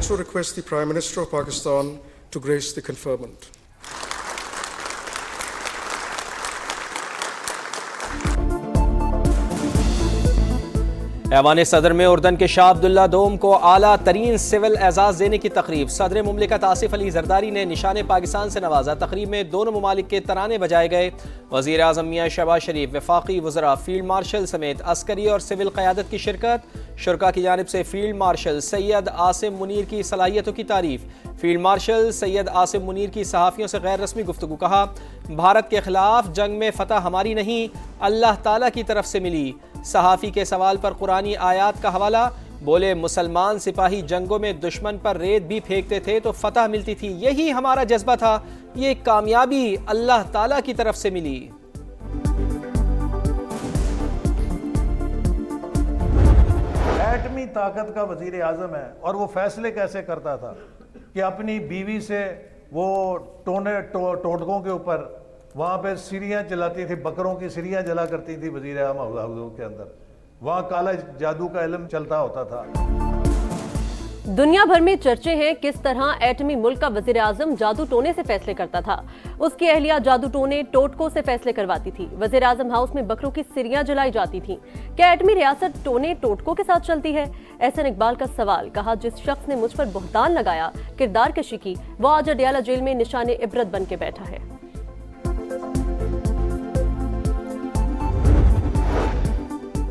also request the Prime Minister of Pakistan to grace the conferment. ایوان صدر میں اردن کے شاہ عبداللہ دوم کو اعلیٰ ترین سول اعزاز دینے کی تقریب. صدر مملکت آصف علی زرداری نے نشان پاکستان سے نوازا. تقریب میں دونوں ممالک کے ترانے بجائے گئے. وزیر اعظم میاں شہباز شریف، وفاقی وزراء، فیلڈ مارشل سمیت عسکری اور سول قیادت کی شرکت. شرکاء کی جانب سے فیلڈ مارشل سید عاصم منیر کی صلاحیتوں کی تعریف. فیلڈ مارشل سید عاصم منیر کی صحافیوں سے غیر رسمی گفتگو. کہا، بھارت کے خلاف جنگ میں فتح ہماری نہیں، اللہ تعالیٰ کی طرف سے ملی. صحافی کے سوال پر قرآنی آیات کا حوالہ. بولے، مسلمان سپاہی جنگوں میں دشمن پر ریت بھی پھینکتے تھے تو فتح ملتی تھی، یہی ہمارا جذبہ تھا، یہ کامیابی اللہ تعالیٰ کی طرف سے ملی. ایٹمی طاقت کا وزیر اعظم ہے اور وہ فیصلے کیسے کرتا تھا کہ اپنی بیوی سے وہ ٹوٹکوں کے اوپر وہاں پہ سیریاں جلاتی تھی، بکروں کی سیریاں جلا کرتی تھی وزیر اعظم حضور کے اندر. وہاں کالا جادو کا علم چلتا ہوتا تھا. دنیا بھر میں چرچے ہیں کس طرح ایٹمی ملک کا وزیر اعظم جادو ٹونے سے فیصلے کرتا تھا. اس کی اہلیہ جادو ٹونے ٹوٹکوں سے فیصلے کرواتی تھی. وزیر اعظم ہاؤس میں بکروں کی سیریاں جلائی جاتی تھیں. کیا ایٹمی ریاست ٹونے ٹوٹکوں کے ساتھ چلتی ہے؟ احسن اقبال کا سوال. کہا، جس شخص نے مجھ پر بہتان لگایا، کردار کشی کی، وہ آج اڈیالہ جیل میں نشان عبرت بن کے بیٹھا ہے.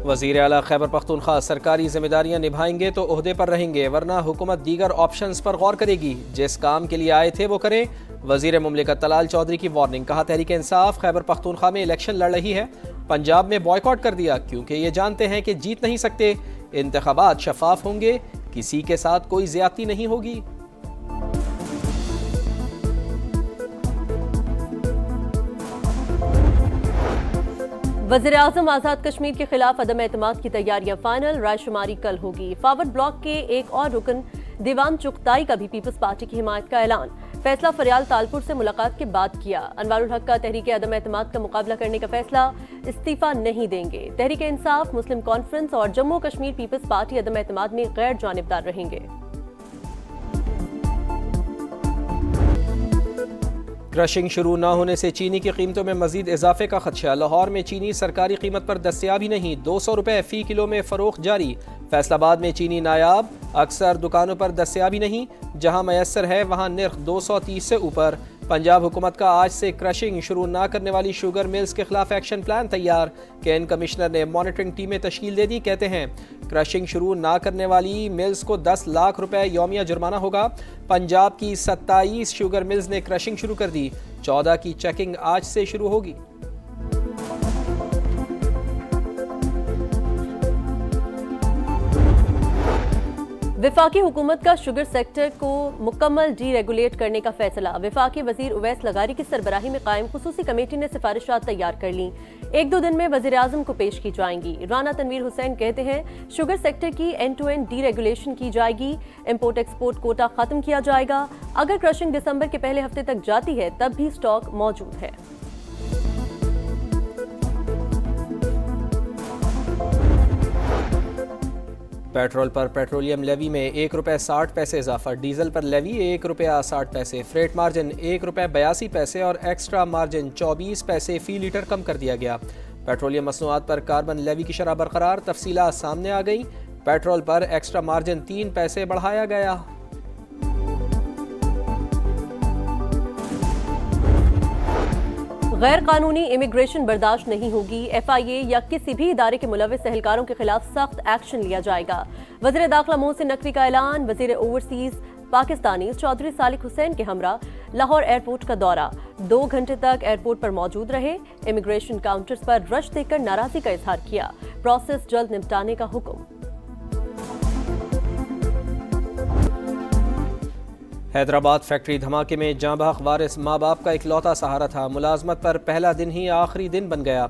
وزیر اعلیٰ خیبر پختونخوا سرکاری ذمہ داریاں نبھائیں گے تو عہدے پر رہیں گے، ورنہ حکومت دیگر آپشنز پر غور کرے گی. جس کام کے لیے آئے تھے وہ کریں. وزیر مملکت طلال چودھری کی وارننگ. کہا، تحریک انصاف خیبر پختونخوا میں الیکشن لڑ رہی ہے. پنجاب میں بائیکاٹ کر دیا کیونکہ یہ جانتے ہیں کہ جیت نہیں سکتے. انتخابات شفاف ہوں گے، کسی کے ساتھ کوئی زیادتی نہیں ہوگی. وزیر اعظم آزاد کشمیر کے خلاف عدم اعتماد کی تیاریاں فائنل. رائے شماری کل ہوگی. فارورڈ بلاک کے ایک اور رکن دیوان چغتائی کا بھی پیپلز پارٹی کی حمایت کا اعلان. فیصلہ فریال تالپور سے ملاقات کے بعد کیا. انوار الحق کا تحریک عدم اعتماد کا مقابلہ کرنے کا فیصلہ، استعفیٰ نہیں دیں گے. تحریک انصاف، مسلم کانفرنس اور جموں کشمیر پیپلز پارٹی عدم اعتماد میں غیر جانبدار رہیں گے. کرشنگ شروع نہ ہونے سے چینی کی قیمتوں میں مزید اضافے کا خدشہ. لاہور میں چینی سرکاری قیمت پر دستیاب ہی نہیں، 200 روپے فی کلو میں فروخت جاری. فیصل آباد میں چینی نایاب، اکثر دکانوں پر دستیاب ہی نہیں، جہاں میسر ہے وہاں نرخ 230 سے اوپر. پنجاب حکومت کا آج سے کرشنگ شروع نہ کرنے والی شوگر ملز کے خلاف ایکشن پلان تیار. کین کمشنر نے مانیٹرنگ ٹیمیں تشکیل دے دی. کہتے ہیں کرشنگ شروع نہ کرنے والی ملز کو 10 لاکھ روپے یومیہ جرمانہ ہوگا. پنجاب کی 27 شوگر ملز نے کرشنگ شروع کر دی. 14 کی چیکنگ آج سے شروع ہوگی. وفاقی حکومت کا شوگر سیکٹر کو مکمل ڈی ریگولیٹ کرنے کا فیصلہ. وفاقی وزیر اویس لغاری کی سربراہی میں قائم خصوصی کمیٹی نے سفارشات تیار کر لیں. 1-2 دن میں وزیر اعظم کو پیش کی جائیں گی. رانا تنویر حسین کہتے ہیں شوگر سیکٹر کی end to end deregulation کی جائے گی. امپورٹ ایکسپورٹ کوٹا ختم کیا جائے گا. اگر کرشنگ دسمبر کے پہلے ہفتے تک جاتی ہے تب بھی سٹاک موجود ہے. پیٹرول پر پیٹرولیم لیوی میں 1 روپے 60 پیسے اضافہ. ڈیزل پر لیوی 1 روپیہ 60 پیسے. فریٹ مارجن 1 روپے 82 پیسے اور ایکسٹرا مارجن 24 پیسے فی لیٹر کم کر دیا گیا. پیٹرولیم مصنوعات پر کاربن لیوی کی شرح برقرار. تفصیلات سامنے آ گئی. پیٹرول پر ایکسٹرا مارجن 3 پیسے بڑھایا گیا. غیر قانونی امیگریشن برداشت نہیں ہوگی. ایف آئی اے یا کسی بھی ادارے کے ملوث اہلکاروں کے خلاف سخت ایکشن لیا جائے گا. وزیر داخلہ محسن نقوی کا اعلان. وزیر اوورسیز پاکستانی چودھری صالح حسین کے ہمراہ لاہور ایئرپورٹ کا دورہ. 2 گھنٹے تک ایئرپورٹ پر موجود رہے. امیگریشن کاؤنٹرز پر رش دیکھ کر ناراضی کا اظہار کیا. پروسیس جلد نمٹانے کا حکم. حیدرآباد فیکٹری دھماکے میں جاں بحق وارث ماں باپ کا اکلوتا سہارا تھا. ملازمت پر پہلا دن ہی آخری دن بن گیا.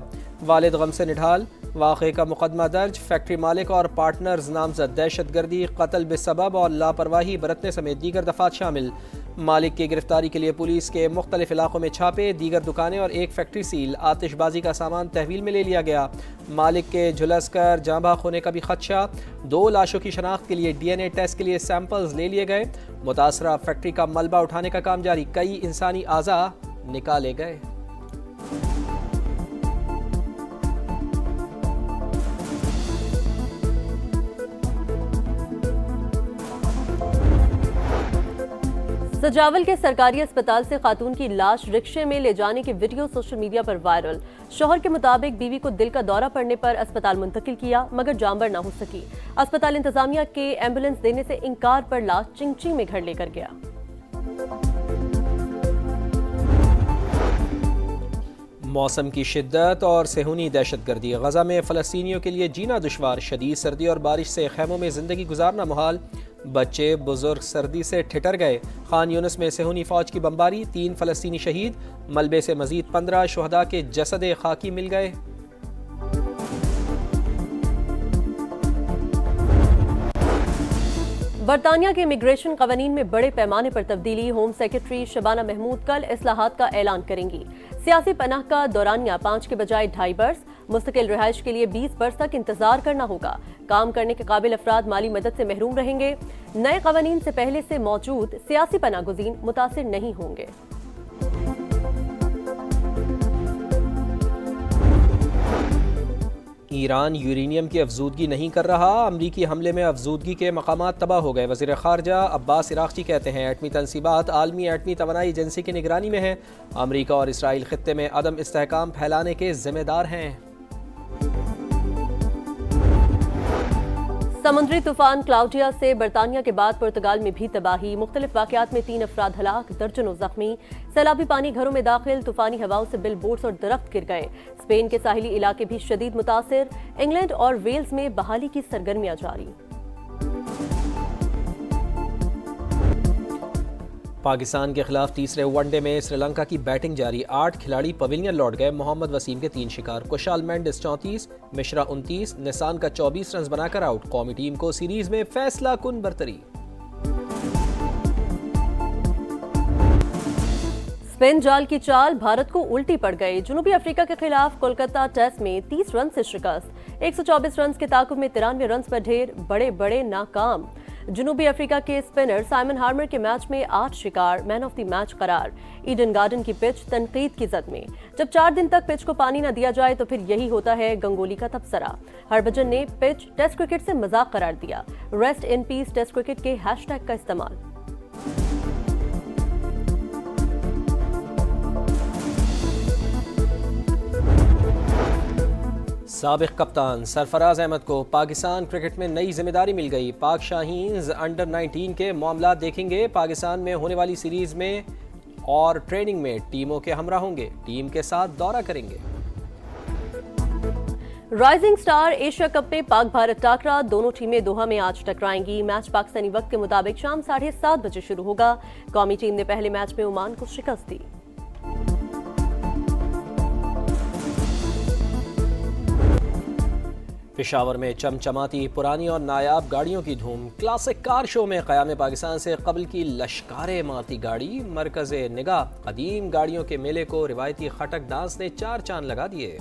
والد غم سے نڈھال. واقعے کا مقدمہ درج. فیکٹری مالک اور پارٹنرز نامزد. دہشت گردی، قتل بسبب اور لاپرواہی برتنے سمیت دیگر دفعات شامل. مالک کی گرفتاری کے لیے پولیس کے مختلف علاقوں میں چھاپے، دیگر دکانیں اور ایک فیکٹری سیل، آتش بازی کا سامان تحویل میں لے لیا گیا۔ مالک کے جھلس کر جاں بحق ہونے کا بھی خدشہ، 2 لاشوں کی شناخت کے لیے DNA ٹیسٹ کے لیے سیمپلز لے لیے گئے۔ متاثرہ فیکٹری کا ملبہ اٹھانے کا کام جاری، کئی انسانی اعضاء نکالے گئے۔ سجاول کے سرکاری اسپتال سے خاتون کی لاش رکشے میں لے جانے کی ویڈیو سوشل میڈیا پر وائرل۔ شوہر کے مطابق بیوی کو دل کا دورہ پڑنے پر اسپتال منتقل کیا مگر جاں بر نہ ہو سکی۔ اسپتال انتظامیہ کے ایمبولینس دینے سے انکار پر لاش چنگ میں گھر لے کر گیا۔ موسم کی شدت اور صہیونی دہشت گردی، غزہ میں فلسطینیوں کے لیے جینا دشوار، شدید سردی اور بارش سے خیموں میں زندگی گزارنا محال، بچے بزرگ سردی سے ٹھٹر گئے۔ خان یونس میں صہیونی فوج کی بمباری، 3 فلسطینی شہید، ملبے سے مزید 15 شہداء کے جسد خاکی مل گئے۔ برطانیہ کے امیگریشن قوانین میں بڑے پیمانے پر تبدیلی، ہوم سیکرٹری شبانہ محمود کل اصلاحات کا اعلان کریں گی۔ سیاسی پناہ کا دورانیہ 5 کے بجائے 2.5 برس، مستقل رہائش کے لیے 20 برس تک انتظار کرنا ہوگا۔ کام کرنے کے قابل افراد مالی مدد سے محروم رہیں گے۔ نئے قوانین سے پہلے سے موجود سیاسی پناہ گزین متاثر نہیں ہوں گے۔ ایران یورینیم کی افزودگی نہیں کر رہا، امریکی حملے میں افزودگی کے مقامات تباہ ہو گئے۔ وزیر خارجہ عباس عراقچی کہتے ہیں ایٹمی تنصیبات عالمی ایٹمی توانائی ایجنسی کی نگرانی میں ہیں، امریکہ اور اسرائیل خطے میں عدم استحکام پھیلانے کے ذمہ دار ہیں۔ سمندری طوفان کلاؤڈیا سے برطانیہ کے بعد پرتگال میں بھی تباہی، مختلف واقعات میں 3 افراد ہلاک، درجنوں زخمی، سیلابی پانی گھروں میں داخل، طوفانی ہواؤں سے بل بورڈز اور درخت گر گئے۔ اسپین کے ساحلی علاقے بھی شدید متاثر، انگلینڈ اور ویلز میں بحالی کی سرگرمیاں جاری۔ پاکستان کے خلاف تیسرے ون ڈے میں سری لنکا کی بیٹنگ جاری، 8 کھلاڑی پویلین لوٹ گئے، محمد وسیم کے 3 شکار، کشال مینڈس 34، مشرا 29، نسان کا 24 رنز بنا کر آؤٹ، قومی ٹیم کو سیریز میں فیصلہ کن برتری۔ اسپن جال کی چال بھارت کو الٹی پڑ گئی، جنوبی افریقہ کے خلاف کولکتہ ٹیسٹ میں 30 رن سے شکست، 124 رنز کے تعاقب میں 93 رنز پر ڈھیر، بڑے ناکام۔ جنوبی افریقہ کے اسپنر سائمن ہارمر کے میچ میں 8 شکار، مین آف دی میچ قرار۔ ایڈن گارڈن کی پچ تنقید کی زد میں، جب 4 دن تک پچ کو پانی نہ دیا جائے تو پھر یہی ہوتا ہے گنگولی کا تبصرہ۔ ہربھجن نے پچ ٹیسٹ کرکٹ سے مذاق قرار دیا، rest in peace test cricket کے ہیش ٹیگ کا استعمال۔ سابق کپتان سرفراز احمد کو پاکستان کرکٹ میں نئی ذمہ داری مل گئی، پاک شاہینز انڈر 19 کے معاملات دیکھیں گے، پاکستان میں ہونے والی سیریز میں اور ٹریننگ میں ٹیموں کے ہمراہ ہوں گے، ٹیم کے ساتھ دورہ کریں گے۔ رائزنگ سٹار ایشیا کپ میں پاک بھارت ٹاکرا، دونوں ٹیمیں دوحہ میں آج ٹکرائیں گی، میچ پاکستانی وقت کے مطابق شام 7:30 بجے شروع ہوگا۔ قومی ٹیم نے پہلے میچ میں عمان کو شکست دی۔ پشاور میں چمچماتی پرانی اور نایاب گاڑیوں کی دھوم، کلاسک کار شو میں قیام پاکستان سے قبل کی لشکارے مارتی گاڑی مرکز نگاہ، قدیم گاڑیوں کے میلے کو روایتی خٹک ڈانس نے 4 چاند لگا دیے۔